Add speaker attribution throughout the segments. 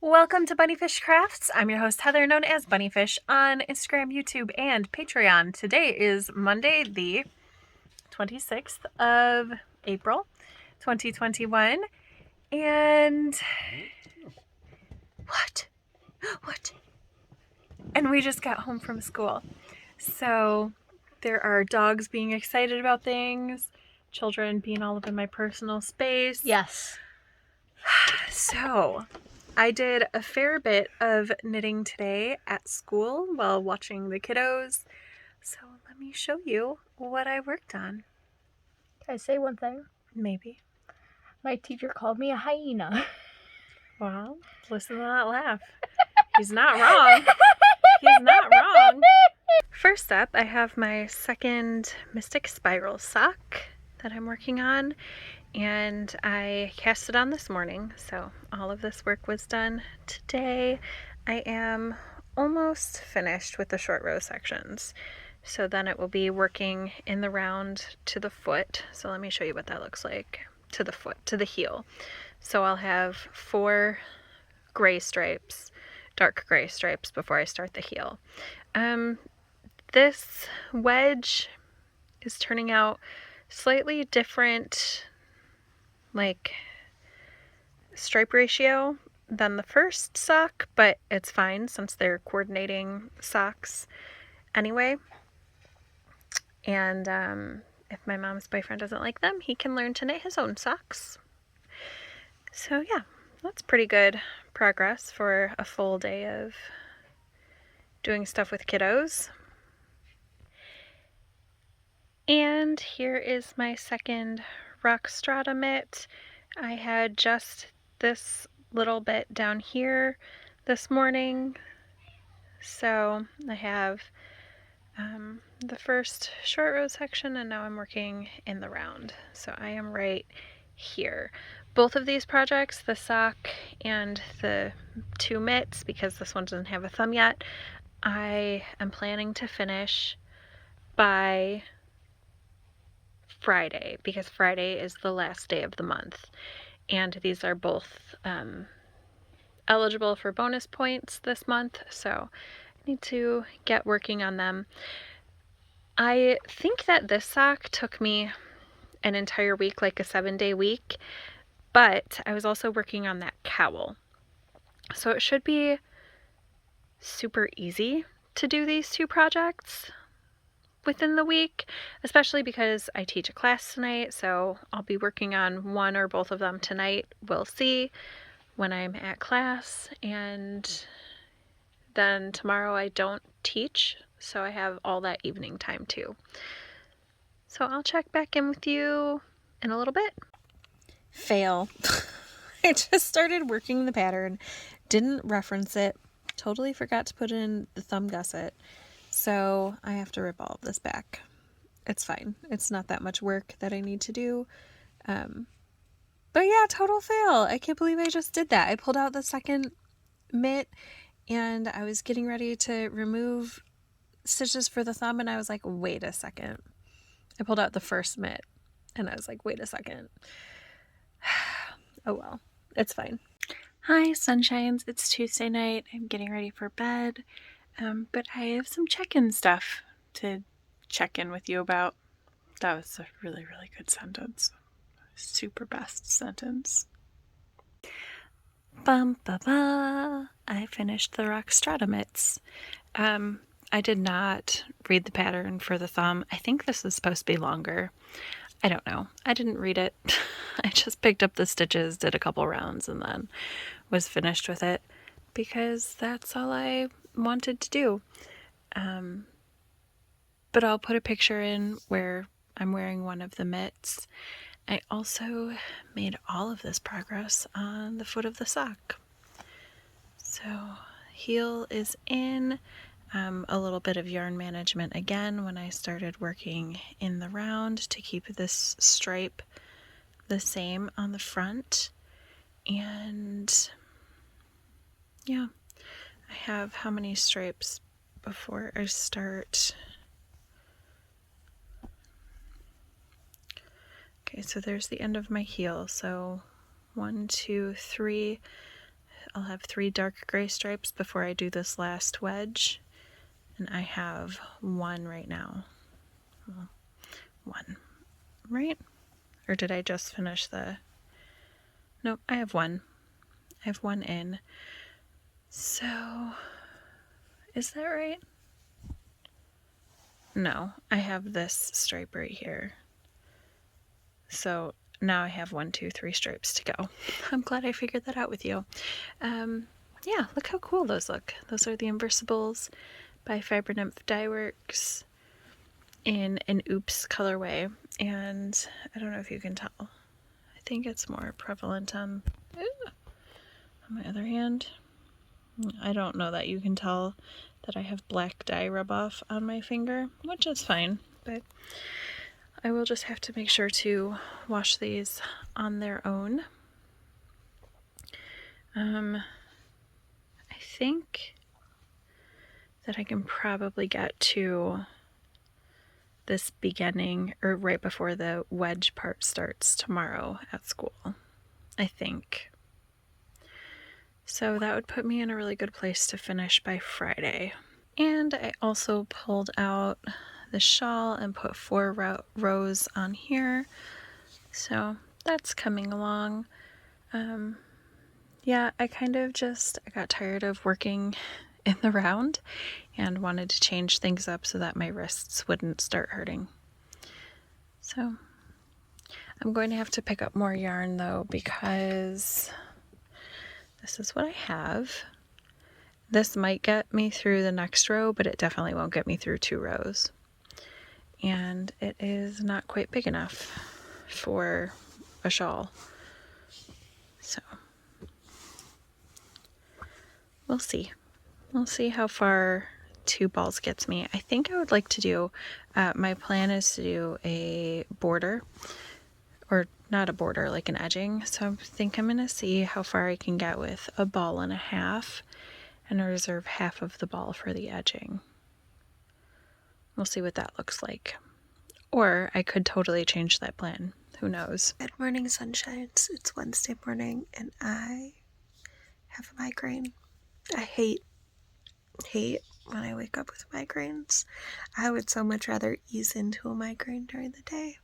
Speaker 1: Welcome to BunniPhish Crafts. I'm your host Heather, known as BunniPhish on Instagram, YouTube, and Patreon. Today is Monday, the 26th of April, 2021. And what? And we just got home from school. So there are dogs being excited about things, children being all up in my personal space.
Speaker 2: Yes.
Speaker 1: So I did a fair bit of knitting today at school while watching the kiddos. So let me show you what I worked on.
Speaker 2: Can I say one thing?
Speaker 1: Maybe.
Speaker 2: My teacher called me a hyena.
Speaker 1: Well, listen to that laugh. He's not wrong. He's not wrong. First up, I have my second Mystic Spiral sock that I'm working on, and I cast it on this morning, so all of this work was done today. I am almost finished with the short row sections, so then it will be working in the round to the foot. So let me show you what that looks like. To the foot, to the heel. So I'll have 4 gray stripes, dark gray stripes, before I start the heel. This wedge is turning out slightly different, like, stripe ratio than the first sock, but it's fine since they're coordinating socks anyway. And if my mom's boyfriend doesn't like them, he can learn to knit his own socks. So yeah, that's pretty good progress for a full day of doing stuff with kiddos. And here is my second Rockstrata mitt. I had just this little bit down here this morning. So I have the first short row section, and now I'm working in the round. So I am right here. Both of these projects, the sock and the 2 mitts, because this one doesn't have a thumb yet, I am planning to finish by Friday, because Friday is the last day of the month, and these are both eligible for bonus points this month, so I need to get working on them. I think that this sock took me an entire week, like a 7-day week, but I was also working on that cowl, so it should be super easy to do these 2 projects within the week, especially because I teach a class tonight, so I'll be working on one or both of them tonight. We'll see when I'm at class, and then tomorrow I don't teach, so I have all that evening time too. So I'll check back in with you in a little bit. Fail. I just started working the pattern, didn't reference it, totally forgot to put in the thumb gusset. So I have to rip all of this back. It's fine. It's not that much work that I need to do. But yeah, total fail. I can't believe I just did that. I pulled out the second mitt and I was getting ready to remove stitches for the thumb, and I was like, wait a second. I pulled out the first mitt and I was like, wait a second. Oh well, it's fine. Hi, sunshines. It's Tuesday night. I'm getting ready for bed. But I have some check-in stuff to check in with you about. That was a really, really good sentence. Super best sentence. Bum ba ba. I finished the Rockstrata mitts. I did not read the pattern for the thumb. I think this is supposed to be longer. I don't know. I didn't read it. I just picked up the stitches, did a couple rounds, and then was finished with it because that's all I wanted to do. But I'll put a picture in where I'm wearing one of the mitts. I also made all of this progress on the foot of the sock. So heel is in. A little bit of yarn management again when I started working in the round to keep this stripe the same on the front. And yeah, I have how many stripes before I start? Okay, so there's the end of my heel. So 1, 2, 3, I'll have 3 dark gray stripes before I do this last wedge. And I have 1 right now. Well, 1, right? Or did I just finish the... Nope, I have 1. I have 1 in. So, is that right? No, I have this stripe right here. So now I have 1, 2, 3 stripes to go. I'm glad I figured that out with you. Yeah, look how cool those look. Those are the Inversibles by Fiber Nymph Dye Works in an Oops colorway. And I don't know if you can tell. I think it's more prevalent on my other hand. I don't know that you can tell that I have black dye rub off on my finger, which is fine, but I will just have to make sure to wash these on their own. I think that I can probably get to this beginning or right before the wedge part starts tomorrow at school, I think. So that would put me in a really good place to finish by Friday. And I also pulled out the shawl and put 4 rows on here. So that's coming along. Yeah, I got tired of working in the round and wanted to change things up so that my wrists wouldn't start hurting. So I'm going to have to pick up more yarn though, because this is what I have. This might get me through the next row, but it definitely won't get me through 2 rows. And it is not quite big enough for a shawl. So we'll see. We'll see how far 2 balls gets me. I think I would like to do, my plan is to do a border, or not a border, like an edging. So I think I'm going to see how far I can get with a ball and a half and reserve half of the ball for the edging. We'll see what that looks like. Or I could totally change that plan. Who knows?
Speaker 3: Good morning, sunshines. It's Wednesday morning and I have a migraine. I hate when I wake up with migraines. I would so much rather ease into a migraine during the day,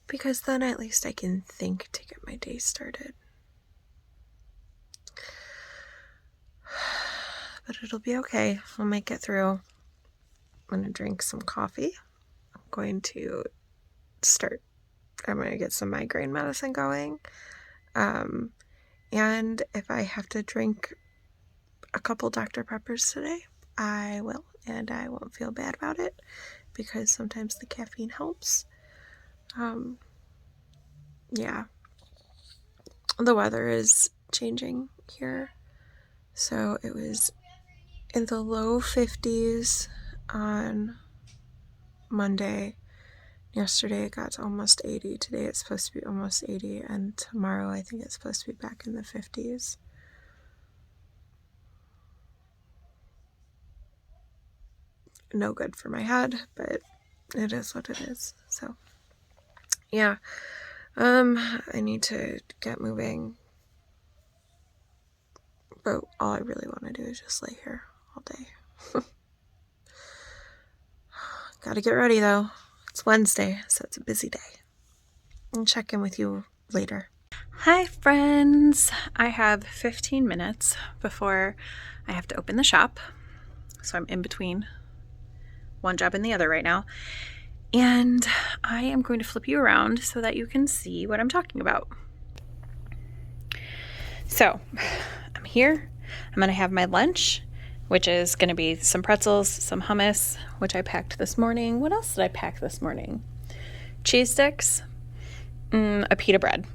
Speaker 3: because then at least I can think to get my day started. But it'll be okay. I'll make it through. I'm going to drink some coffee. I'm going to get some migraine medicine going. And if I have to drink a couple Dr. Peppers today, I will, and I won't feel bad about it, because sometimes the caffeine helps. Yeah. The weather is changing here. So it was in the low 50s on Monday. Yesterday it got to almost 80. Today it's supposed to be almost 80. And tomorrow I think it's supposed to be back in the 50s. No good for my head, but it is what it is. So, yeah. I need to get moving. But all I really want to do is just lay here all day. Gotta get ready though. It's Wednesday, so it's a busy day. I'll check in with you later.
Speaker 1: Hi friends! I have 15 minutes before I have to open the shop. So I'm in between one job and the other right now. And I am going to flip you around so that you can see what I'm talking about. So I'm here. I'm going to have my lunch, which is going to be some pretzels, some hummus, which I packed this morning. What else did I pack this morning? Cheese sticks, a pita bread.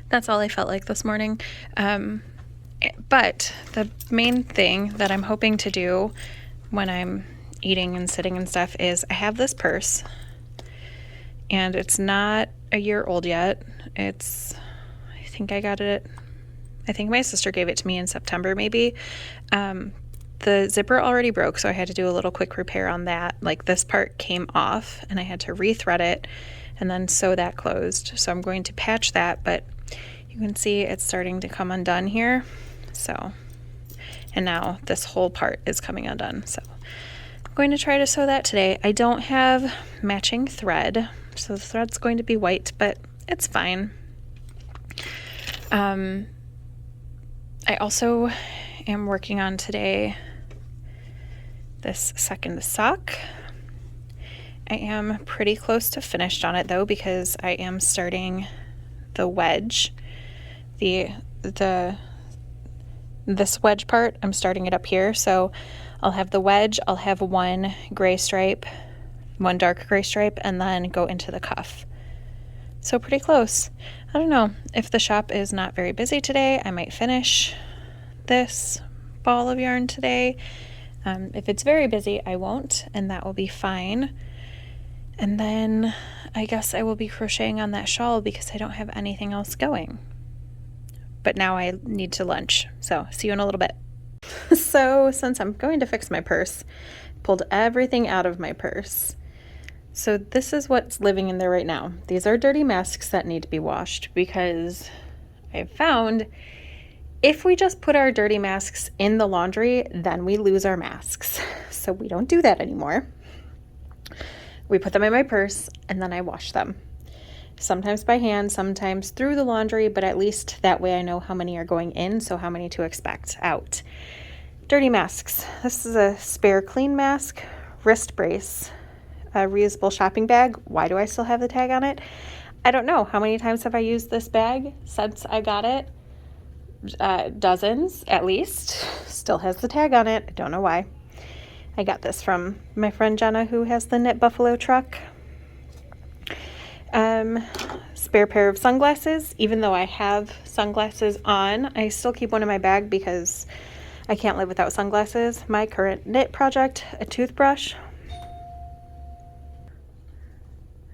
Speaker 1: That's all I felt like this morning. But the main thing that I'm hoping to do when I'm eating and sitting and stuff is I have this purse, and it's not a year old yet. I think my sister gave it to me in September maybe. The zipper already broke, so I had to do a little quick repair on that. Like, this part came off and I had to rethread it and then sew that closed. So I'm going to patch that, but You can see it's starting to come undone here. So, and now this whole part is coming undone. So I'm going to try to sew that today. I don't have matching thread, so the thread's going to be white, but it's fine. I also am working on today this second sock. I am pretty close to finished on it though, because I am starting the wedge. This wedge part, I'm starting it up here. So I'll have the wedge, I'll have one gray stripe, one dark gray stripe, and then go into the cuff. So pretty close. I don't know, if the shop is not very busy today, I might finish this ball of yarn today. If it's very busy, I won't, and that will be fine. And then I guess I will be crocheting on that shawl because I don't have anything else going. But now I need to lunch, so see you in a little bit. So since I'm going to fix my purse, pulled everything out of my purse. So this is what's living in there right now. These are dirty masks that need to be washed because I've found if we just put our dirty masks in the laundry, then we lose our masks. So we don't do that anymore. We put them in my purse and then I wash them. Sometimes by hand, sometimes through the laundry, but at least that way I know how many are going in, so how many to expect out. Dirty masks. This is a spare clean mask, wrist brace, a reusable shopping bag. Why do I still have the tag on it? I don't know. How many times have I used this bag since I got it? Dozens at least. Still has the tag on it. I don't know why. I got this from my friend Jenna, who has the Knit Buffalo truck. Spare pair of sunglasses. Even though I have sunglasses on, I still keep one in my bag because I can't live without sunglasses. My current knit project, a toothbrush.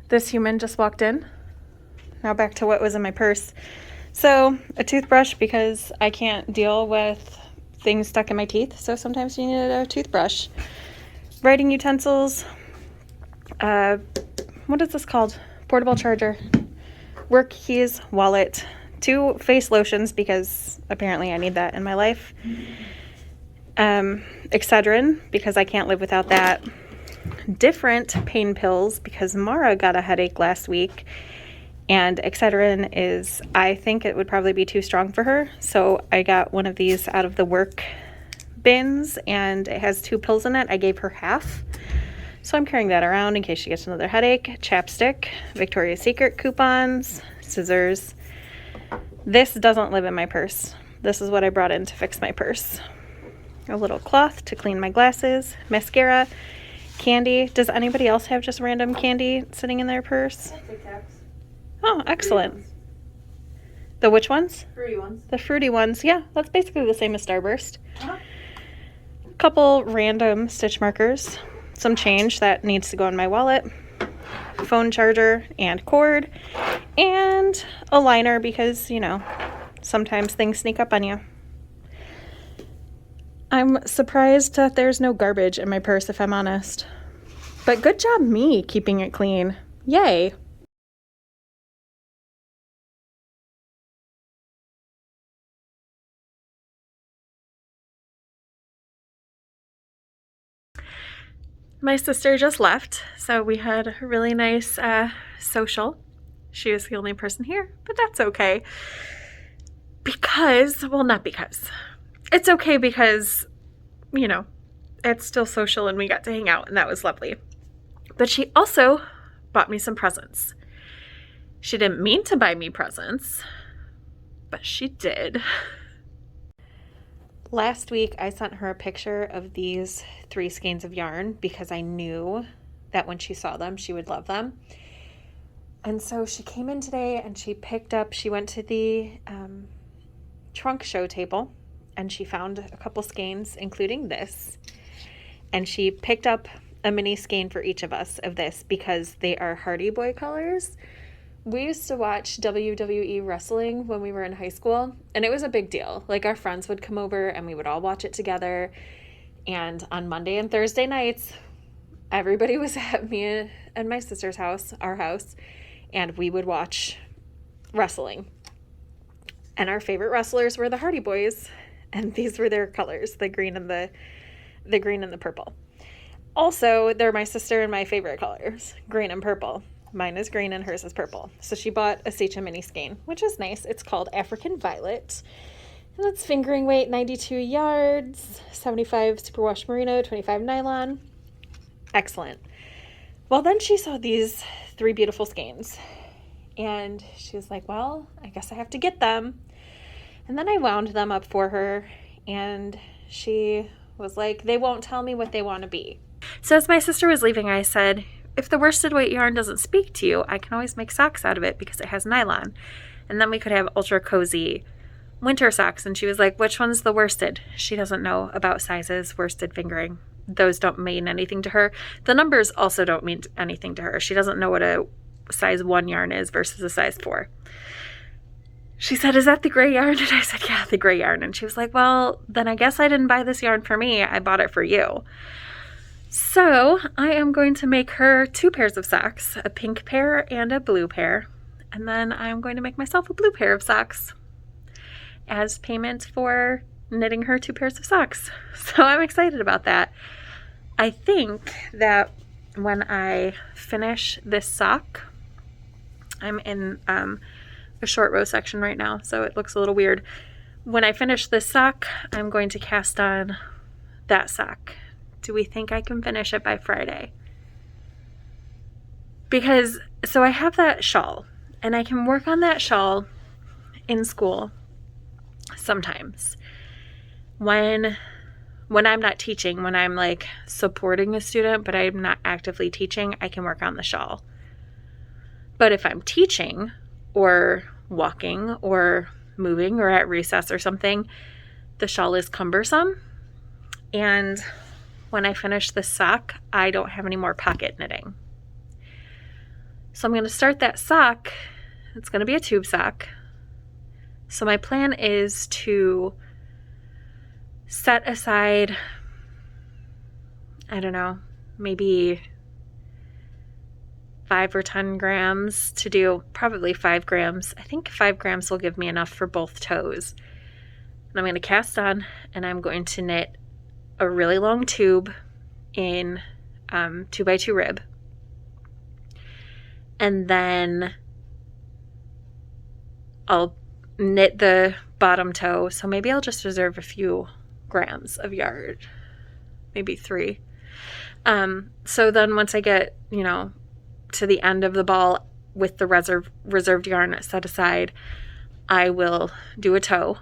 Speaker 1: This human just walked in. Now back to what was in my purse. So a toothbrush because I can't deal with things stuck in my teeth. So sometimes you need a toothbrush. Writing utensils. What is this called? Portable charger. Work keys, wallet. 2 face lotions because apparently I need that in my life. Excedrin because I can't live without that. Different pain pills because Mara got a headache last week and Excedrin is, I think it would probably be too strong for her, so I got one of these out of the work bins and it has 2 pills in it. I gave her half, so I'm carrying that around in case she gets another headache. Chapstick, Victoria's Secret coupons, scissors. This doesn't live in my purse. This is what I brought in to fix my purse. A little cloth to clean my glasses, mascara, candy. Does anybody else have just random candy sitting in their purse?
Speaker 2: Tic Tacs.
Speaker 1: Oh, excellent. The which ones?
Speaker 2: Fruity ones.
Speaker 1: The fruity ones. Yeah, that's basically the same as Starburst.
Speaker 2: Uh-huh.
Speaker 1: A couple random stitch markers, some change that needs to go in my wallet, phone charger and cord, and a liner because, you know, sometimes things sneak up on you. I'm surprised that there's no garbage in my purse, if I'm honest. But good job me keeping it clean. Yay. My sister just left, so we had a really nice social. She was the only person here, but that's okay. Because, well, not because. It's okay because, you know, it's still social and we got to hang out and that was lovely. But she also bought me some presents. She didn't mean to buy me presents, but she did. Last week, I sent her a picture of these 3 skeins of yarn because I knew that when she saw them, she would love them. And so she came in today and she went to the trunk show table and she found a couple skeins, including this. And she picked up a mini skein for each of us of this because they are Hardy Boy colors. We used to watch WWE wrestling when we were in high school, and it was a big deal. Like, our friends would come over and we would all watch it together. And on Monday and Thursday nights, everybody was at me and my sister's house, our house, and we would watch wrestling. and our favorite wrestlers were the Hardy Boys, and these were their colors, the green and the purple. Also, they're my sister and my favorite colors, green and purple. Mine is green and hers is purple. So she bought a Secha mini skein, which is nice. It's called African Violet. And it's fingering weight 92 yards, 75 superwash merino, 25 nylon. Excellent. Well, then she saw these 3 beautiful skeins. And she was like, well, I guess I have to get them. And then I wound them up for her. And she was like, they won't tell me what they want to be. So as my sister was leaving, I said, if the worsted weight yarn doesn't speak to you, I can always make socks out of it because it has nylon. And then we could have ultra cozy winter socks. And she was like, which one's the worsted? She doesn't know about sizes, worsted fingering. Those don't mean anything to her. The numbers also don't mean anything to her. She doesn't know what a size 1 yarn is versus a size 4. She said, is that the gray yarn? And I said, yeah, the gray yarn. And she was like, well, then I guess I didn't buy this yarn for me. I bought it for you. So I am going to make her 2 pairs of socks, a pink pair and a blue pair. And then I'm going to make myself a blue pair of socks as payment for knitting her 2 pairs of socks. So I'm excited about that. I think that when I finish this sock, I'm in a short row section right now, so it looks a little weird. When I finish this sock, I'm going to cast on that sock. Do we think I can finish it by Friday? Because, so I have that shawl, and I can work on that shawl in school sometimes. When I'm not teaching, when I'm like supporting a student, but I'm not actively teaching, I can work on the shawl. But if I'm teaching or walking or moving or at recess or something, the shawl is cumbersome. And when I finish this sock, I don't have any more pocket knitting. So I'm going to start that sock. It's going to be a tube sock. So my plan is to set aside, I don't know, maybe 5 or 10 grams to do, probably 5 grams. I think 5 grams will give me enough for both toes. And I'm going to cast on, and I'm going to knit a really long tube in 2x2 rib. And then I'll knit the bottom toe. So maybe I'll just reserve a few grams of yarn, maybe 3. So then once I get, to the end of the ball with the reserved yarn set aside, I will do a toe,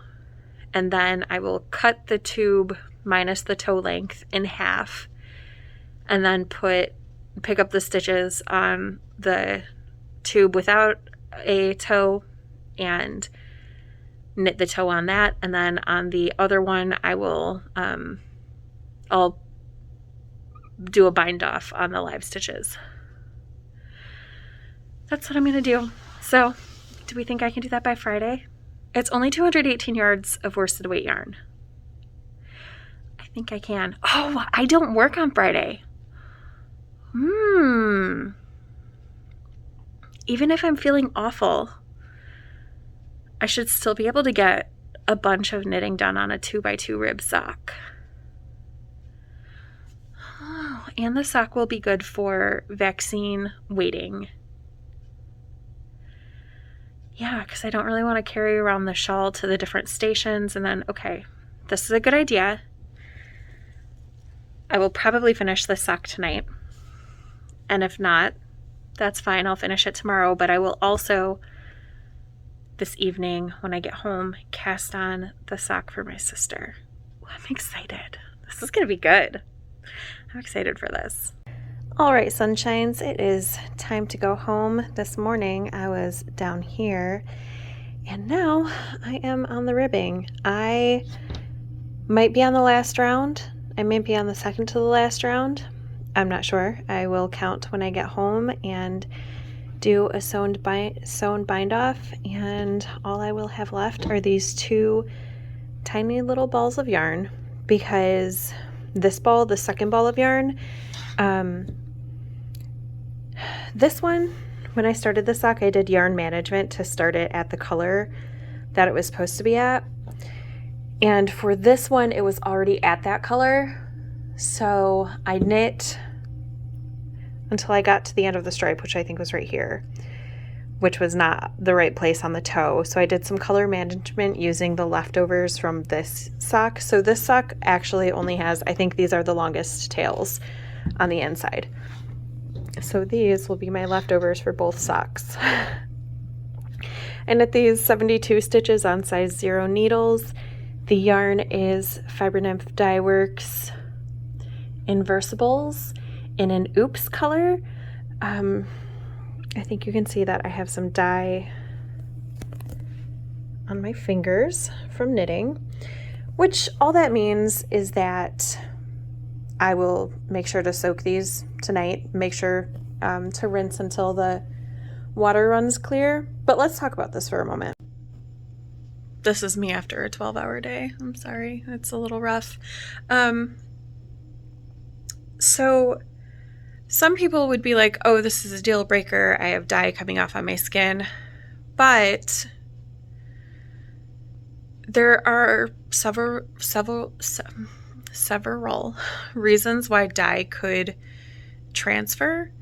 Speaker 1: and then I will cut the tube minus the toe length in half, and then pick up the stitches on the tube without a toe and knit the toe on that. And then on the other one, I'll do a bind off on the live stitches. That's what I'm going to do. So, do we think I can do that by Friday? It's only 218 yards of worsted weight yarn. I think I can. Oh, I don't work on Friday. Even if I'm feeling awful, I should still be able to get a bunch of knitting done on a 2x2 rib sock. Oh, and the sock will be good for vaccine waiting. Yeah, because I don't really want to carry around the shawl to the different stations. And then, okay, this is a good idea. I will probably finish this sock tonight. And if not, that's fine. I'll finish it tomorrow. But I will also, this evening when I get home, cast on the sock for my sister. Ooh, I'm excited. This is going to be good. I'm excited for this. All right, sunshines, it is time to go home. This morning I was down here, and now I am on the ribbing. I might be on the last round. I might be on the second to the last round. I'm not sure. I will count when I get home and do a sewn bind off, and all I will have left are these 2 tiny little balls of yarn, because this ball, the second ball of yarn, this one, when I started the sock, I did yarn management to start it at the color
Speaker 3: that it was supposed to be at. And for this one, it was already at that color. So I knit until I got to the end of the stripe, which I think was right here, which was not the right place on the toe. So I did some color management using the leftovers from this sock. So this sock actually only has, I think these are the longest tails on the inside. So these will be my leftovers for both socks. I knit these 72 stitches on size 0 needles. The yarn is Fiber Nymph Dye Works Inversibles in an Oops color. I think you can see that I have some dye on my fingers from knitting, which all that means is that I will make sure to soak these tonight, make sure to rinse until the water runs clear. But let's talk about this for a moment. This is me after a 12-hour day. I'm sorry, it's a little rough. So some people would be like, oh, this is a deal breaker. I have dye coming off on my skin. But there are several reasons why dye could transfer.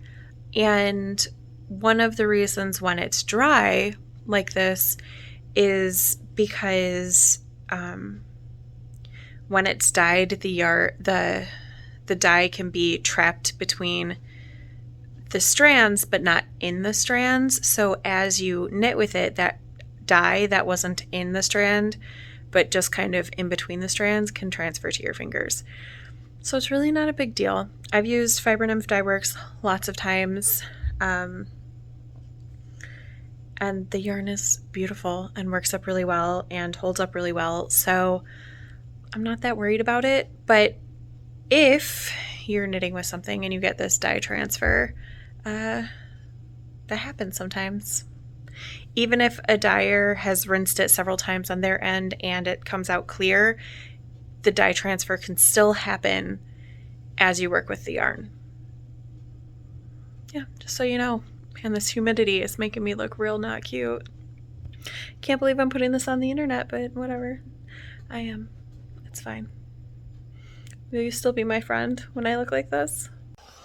Speaker 3: And one of the reasons when it's dry like this is because when it's dyed, the dye can be trapped between the strands but not in the strands. So as you knit with it, that dye that wasn't in the strand but just kind of in between the strands can transfer to your fingers. So it's really not a big deal. I've used Fiber Nymph Dye Works lots of times. And the yarn is beautiful and works up really well and holds up really well. So I'm not that worried about it. But if you're knitting with something and you get this dye transfer, that happens sometimes. Even if a dyer has rinsed it several times on their end and it comes out clear, the dye transfer can still happen as you work with the yarn. Yeah, just so you know. And this humidity is making me look real not cute. Can't believe I'm putting this on the internet, but whatever. I am. It's fine. Will you still be my friend when I look like this?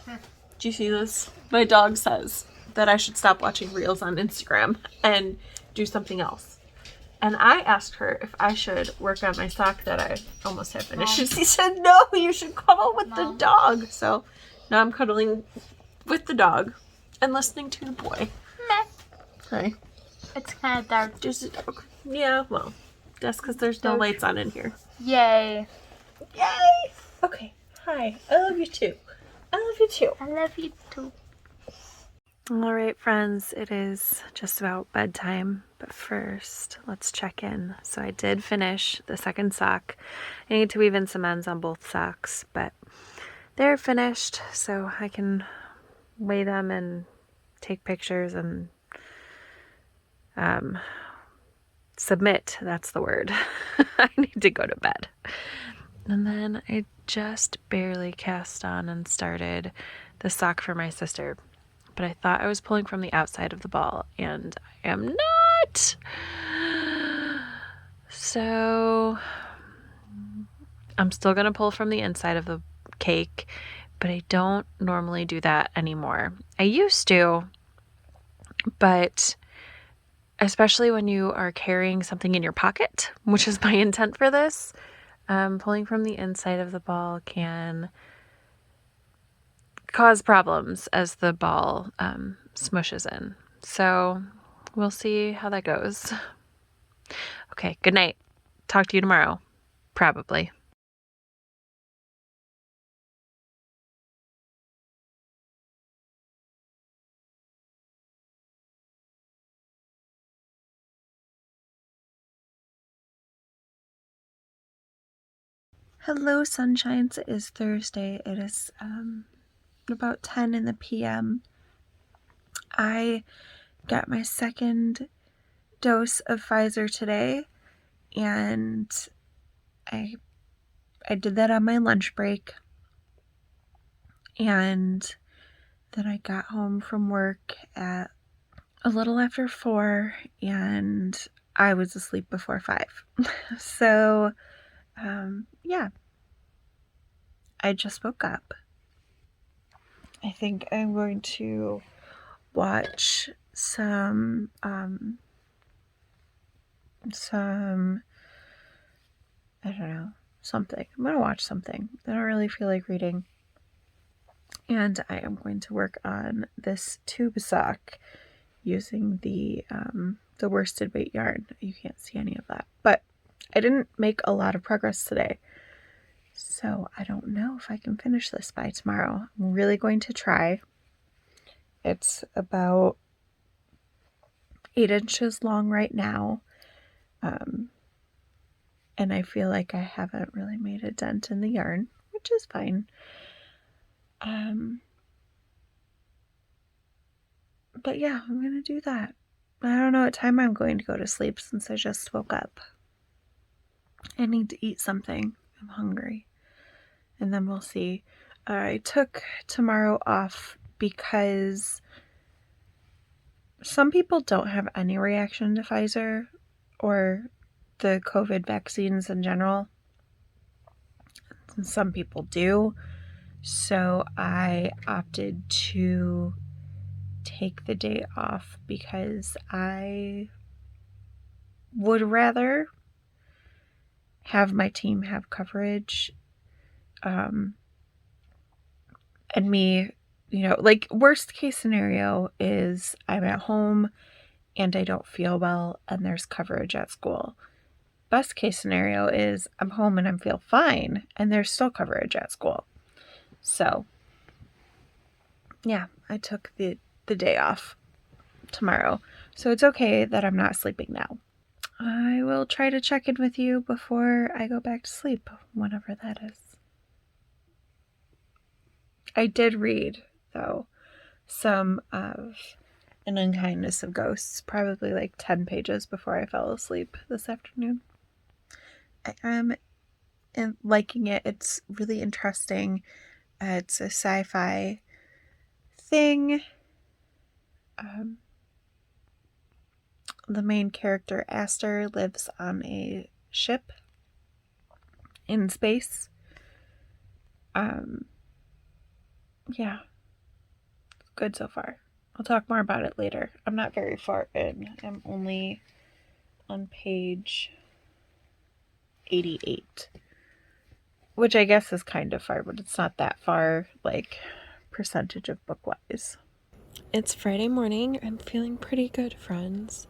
Speaker 3: Do you see this? My dog says that I should stop watching reels on Instagram and do something else. And I asked her if I should work on my sock that I almost have finished. And she said, no, you should cuddle with the dog. So now I'm cuddling with the dog and listening to the boy.
Speaker 2: Meh.
Speaker 3: Hi.
Speaker 2: It's kind of dark.
Speaker 3: Yeah, well, that's because there's no lights on in here.
Speaker 2: Yay.
Speaker 3: Yay! Okay. Hi. I love you too. I love you too.
Speaker 2: I love you too.
Speaker 3: All right, friends, it is just about bedtime, but first, let's check in. So I did finish the second sock. I need to weave in some ends on both socks, but they're finished, so I can weigh them and take pictures and submit. That's the word. I need to go to bed. And then I just barely cast on and started the sock for my sister. But I thought I was pulling from the outside of the ball, and I am not. So I'm still going to pull from the inside of the cake, but I don't normally do that anymore. I used to, but especially when you are carrying something in your pocket, which is my intent for this, pulling from the inside of the ball can cause problems as the ball smushes in. So we'll see how that goes. Okay, good night. Talk to you tomorrow. Probably. Hello, sunshines. It is Thursday. It is about 10 in the p.m. I got my second dose of Pfizer today, and I did that on my lunch break, and then I got home from work at a little after 4, and I was asleep before 5. So, yeah, I just woke up. I think I'm going to watch some, I don't know, something. I'm going to watch something. I don't really feel like reading. And I am going to work on this tube sock using the worsted weight yarn. You can't see any of that, but I didn't make a lot of progress today. So I don't know if I can finish this by tomorrow. I'm really going to try. It's about 8 inches long right now. And I feel like I haven't really made a dent in the yarn, which is fine. But yeah, I'm going to do that. I don't know what time I'm going to go to sleep since I just woke up. I need to eat something. I'm hungry. And then we'll see. I took tomorrow off because some people don't have any reaction to Pfizer or the COVID vaccines in general. And some people do. So I opted to take the day off because I would rather have my team have coverage. And me, like worst case scenario is I'm at home and I don't feel well and there's coverage at school. Best case scenario is I'm home and I feel fine and there's still coverage at school. So yeah, I took the day off tomorrow. So it's okay that I'm not sleeping now. I will try to check in with you before I go back to sleep, whenever that is. I did read, though, some of An Unkindness of Ghosts, probably like 10 pages before I fell asleep this afternoon. I am liking it. It's really interesting. It's a sci-fi thing. The main character, Aster, lives on a ship in space. Yeah. Good so far. I'll talk more about it later. I'm not very far in. I'm only on page 88. Which I guess is kind of far, but it's not that far, like, percentage of book-wise. It's Friday morning. I'm feeling pretty good, friends.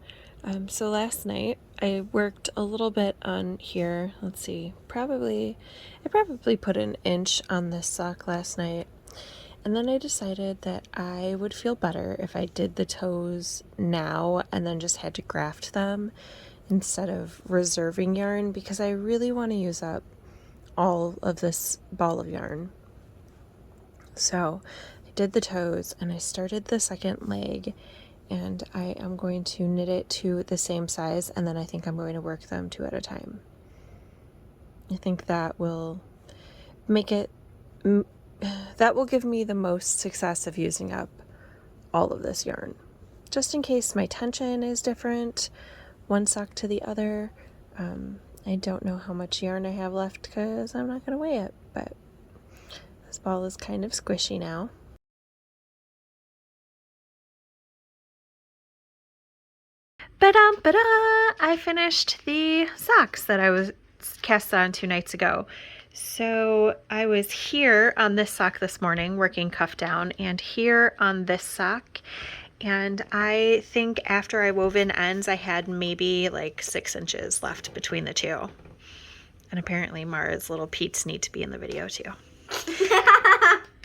Speaker 3: So last night, I worked a little bit on here. Let's see. I probably put an inch on this sock last night. And then I decided that I would feel better if I did the toes now and then just had to graft them instead of reserving yarn, because I really want to use up all of this ball of yarn. So I did the toes and I started the second leg, and I am going to knit it to the same size, and then I think I'm going to work them 2 at a time. I think that will make it, that will give me the most success of using up all of this yarn. Just in case my tension is different, one sock to the other. I don't know how much yarn I have left because I'm not going to weigh it, but this ball is kind of squishy now. Ba-dum-ba-da! I finished the socks that I was cast on 2 nights ago. So I was here on this sock this morning working cuff down, and here on this sock, and I think after I wove in ends I had maybe like 6 inches left between the two. And apparently Mara's little Pete's need to be in the video too.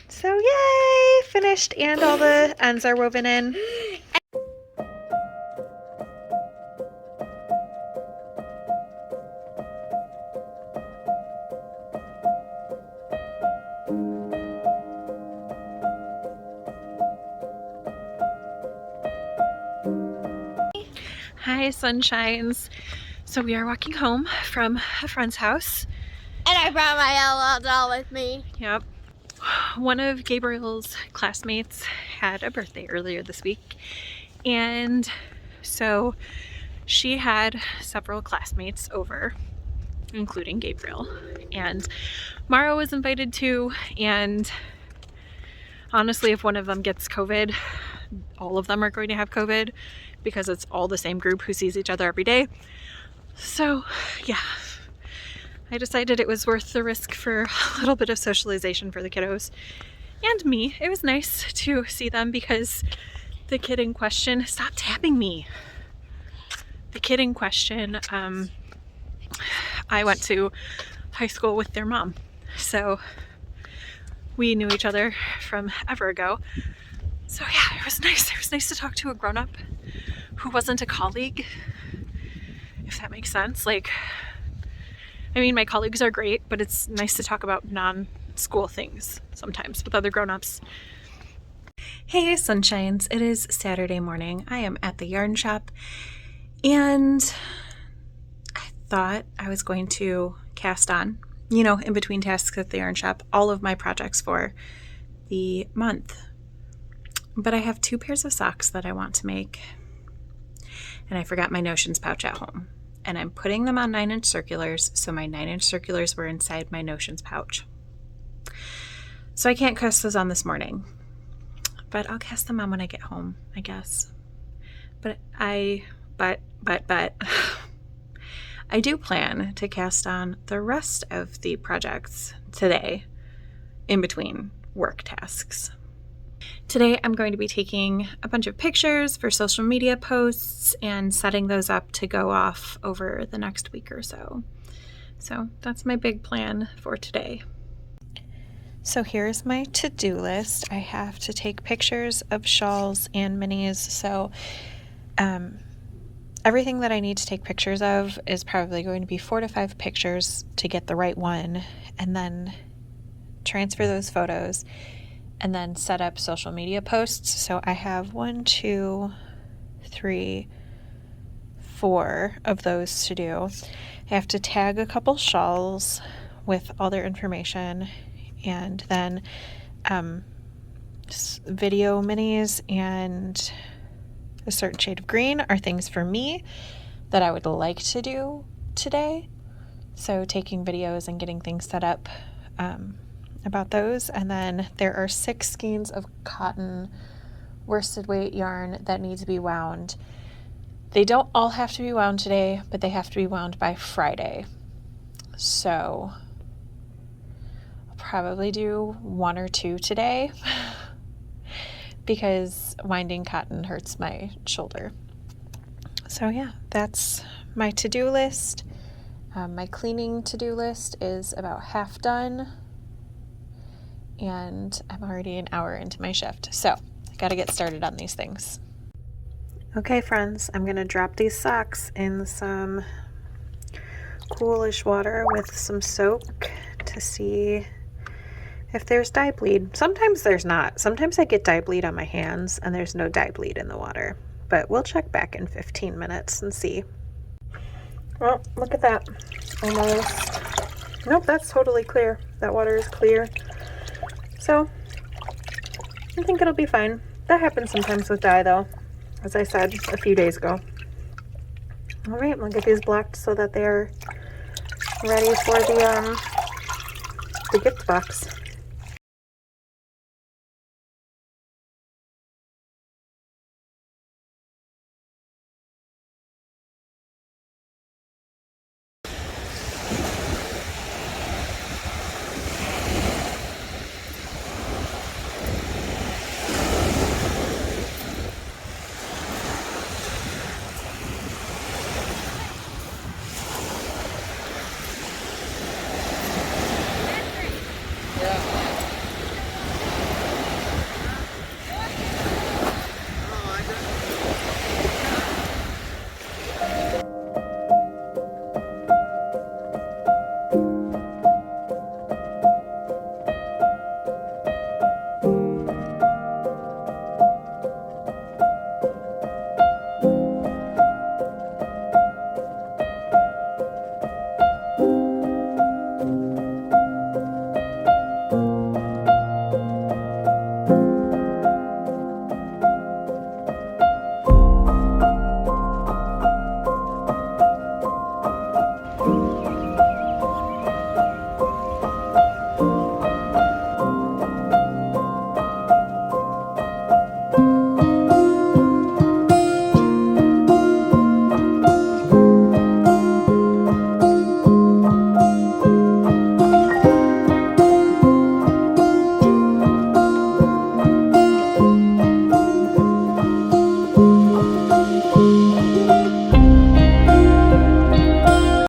Speaker 3: So yay! Finished, and all the ends are woven in. Hi, sunshines. So we are walking home from a friend's house.
Speaker 2: And I brought my LL doll with me.
Speaker 3: Yep. One of Gabriel's classmates had a birthday earlier this week, and so
Speaker 1: she had several classmates over, including Gabriel, and Mara was invited too. And honestly, if one of them gets COVID, all of them are going to have COVID because it's all the same group who sees each other every day. So yeah, I decided it was worth the risk for a little bit of socialization for the kiddos and me. It was nice to see them because the kid in question, stop tapping me. The kid in question, I went to high school with their mom. So we knew each other from ever ago. So yeah, it was nice. It was nice to talk to a grown-up who wasn't a colleague, if that makes sense. Like, I mean, my colleagues are great, but it's nice to talk about non-school things sometimes with other grown-ups. Hey, sunshines. It is Saturday morning. I am at the yarn shop, and I thought I was going to cast on, you know, in between tasks at the yarn shop, all of my projects for the month. But I have 2 pairs of socks that I want to make, and I forgot my notions pouch at home. And I'm putting them on 9-inch circulars, so my 9-inch circulars were inside my notions pouch. So I can't cast those on this morning, but I'll cast them on when I get home, I guess. But I do plan to cast on the rest of the projects today in between work tasks. Today I'm going to be taking a bunch of pictures for social media posts and setting those up to go off over the next week or so. So that's my big plan for today. So here's my to-do list. I have to take pictures of shawls and minis. So everything that I need to take pictures of is probably going to be 4 to 5 pictures to get the right one, and then transfer those photos and then set up social media posts. So I have 1, 2, 3, 4 of those to do. I have to tag a couple shawls with all their information, and then video minis and a certain shade of green are things for me that I would like to do today. So taking videos and getting things set up about those. And then there are 6 skeins of cotton worsted weight yarn that need to be wound. They don't all have to be wound today, but they have to be wound by Friday. So I'll probably do 1 or 2 today because winding cotton hurts my shoulder. So yeah, that's my to-do list. My cleaning to-do list is about half done, and I'm already an hour into my shift, so I gotta get started on these things. Okay, friends, I'm gonna drop these socks in some coolish water with some soak to see if there's dye bleed. Sometimes there's not. Sometimes I get dye bleed on my hands and there's no dye bleed in the water, but we'll check back in 15 minutes and see. Well, look at that. Almost. Nope, that's totally clear. That water is clear. So I think it'll be fine. That happens sometimes with dye though, as I said a few days ago. All right, we'll get these blocked so that they're ready for the gift box.